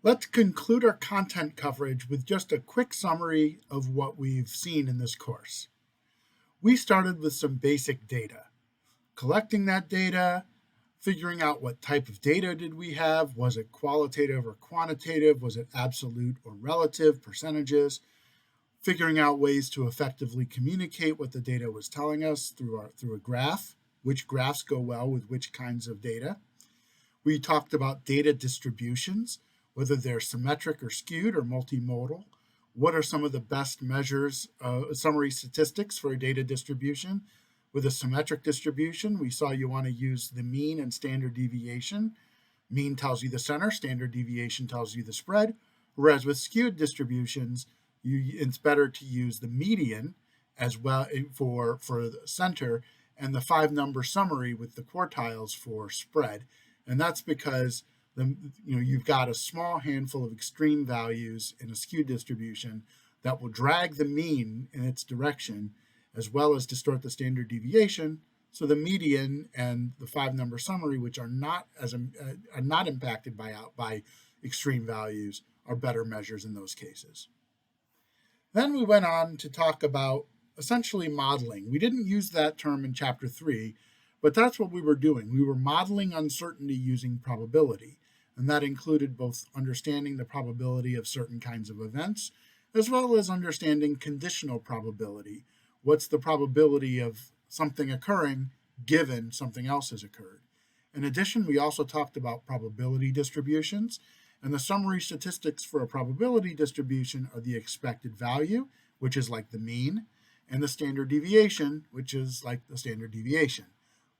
Let's conclude our content coverage with just a quick summary of what we've seen in this course. We started with some basic data, collecting that data, figuring out what type of data did we have. Was it qualitative or quantitative? Was it absolute or relative percentages? Figuring out ways to effectively communicate what the data was telling us through a graph, which graphs go well with which kinds of data. We talked about data distributions, whether they're symmetric or skewed or multimodal. What are some of the best measures, summary statistics for a data distribution? With a symmetric distribution, we saw you want to use the mean and standard deviation. Mean tells you the center, standard deviation tells you the spread. Whereas with skewed distributions, it's better to use the median as well for the center and the 5-number summary with the quartiles for spread. And that's because you've got a small handful of extreme values in a skewed distribution that will drag the mean in its direction as well as distort the standard deviation. So the median and the 5-number summary, which are not impacted by extreme values, are better measures in those cases. Then we went on to talk about essentially modeling. We didn't use that term in chapter 3, but that's what we were doing. We were modeling uncertainty using probability, and that included both understanding the probability of certain kinds of events, as well as understanding conditional probability. What's the probability of something occurring given something else has occurred? In addition, we also talked about probability distributions, and the summary statistics for a probability distribution are the expected value, which is like the mean, and the standard deviation, which is like the standard deviation.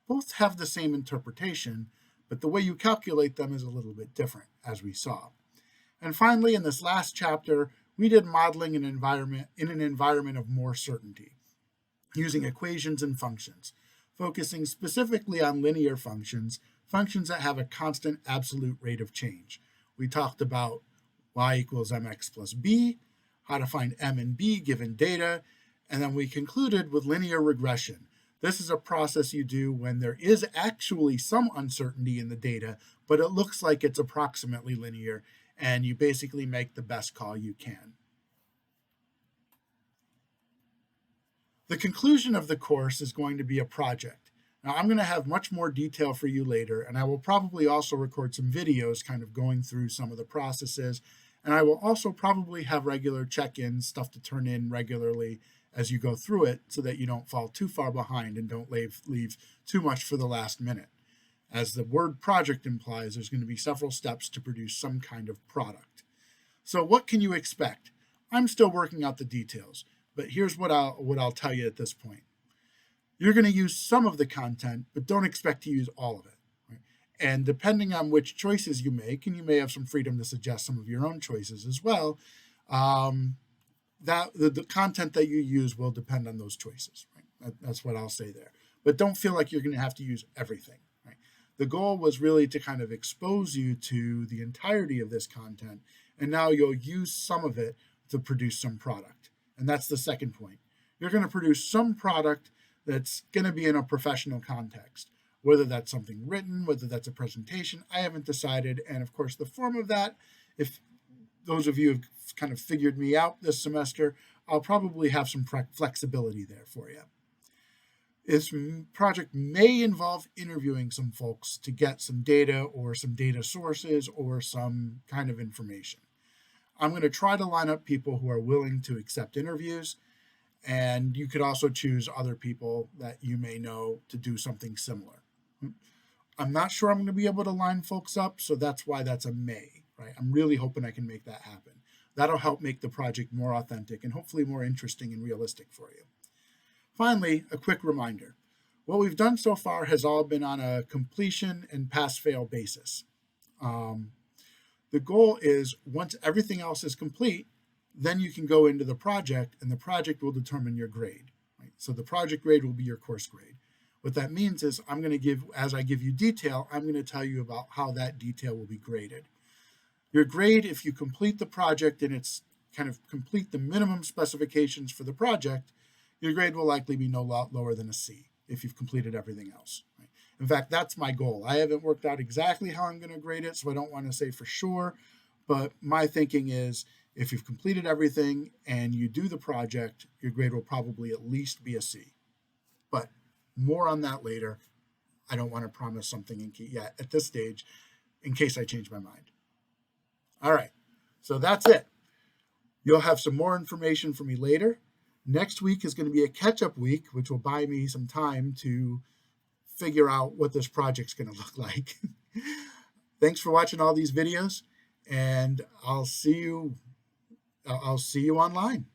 Both have the same interpretation, but the way you calculate them is a little bit different, as we saw. And finally, in this last chapter, we did modeling in an environment of more certainty, using equations and functions, focusing specifically on linear functions, functions that have a constant absolute rate of change. We talked about y equals mx plus b, how to find m and b given data, and then we concluded with linear regression. This is a process you do when there is actually some uncertainty in the data, but it looks like it's approximately linear, and you basically make the best call you can. The conclusion of the course is going to be a project. Now, I'm going to have much more detail for you later, and I will probably also record some videos kind of going through some of the processes, and I will also probably have regular check-ins, stuff to turn in regularly as you go through it so that you don't fall too far behind and don't leave too much for the last minute. As the word project implies, there's going to be several steps to produce some kind of product. So what can you expect? I'm still working out the details, but here's what I'll tell you at this point. You're going to use some of the content, but don't expect to use all of it. Right? And depending on which choices you make, and you may have some freedom to suggest some of your own choices as well, that the content that you use will depend on those choices. Right? That's what I'll say there. But don't feel like you're going to have to use everything. Right? The goal was really to kind of expose you to the entirety of this content, and now you'll use some of it to produce some product. And that's the second point. You're going to produce some product that's going to be in a professional context, whether that's something written, whether that's a presentation. I haven't decided. And of course, the form of that, if those of you have kind of figured me out this semester, I'll probably have some flexibility there for you. This project may involve interviewing some folks to get some data or some data sources or some kind of information. I'm going to try to line up people who are willing to accept interviews, and you could also choose other people that you may know to do something similar. I'm not sure I'm going to be able to line folks up, so that's why that's a may, right? I'm really hoping I can make that happen. That'll help make the project more authentic and hopefully more interesting and realistic for you. Finally, a quick reminder. What we've done so far has all been on a completion and pass-fail basis. The goal is once everything else is complete, then you can go into the project and the project will determine your grade. Right? So the project grade will be your course grade. What that means is I'm going to give, as I give you detail, I'm going to tell you about how that detail will be graded. Your grade, if you complete the project and it's kind of complete the minimum specifications for the project, your grade will likely be no lot lower than a C if you've completed everything else. Right? In fact, that's my goal. I haven't worked out exactly how I'm going to grade it, so I don't want to say for sure, But my thinking is if you've completed everything and you do the project, your grade will probably at least be a C. But more on that later. I don't want to promise something yet at this stage in case I change my mind. All right, so that's it. You'll have some more information from me later. Next week is going to be a catch-up week, which will buy me some time to figure out what this project's going to look like. Thanks for watching all these videos, and I'll see you online.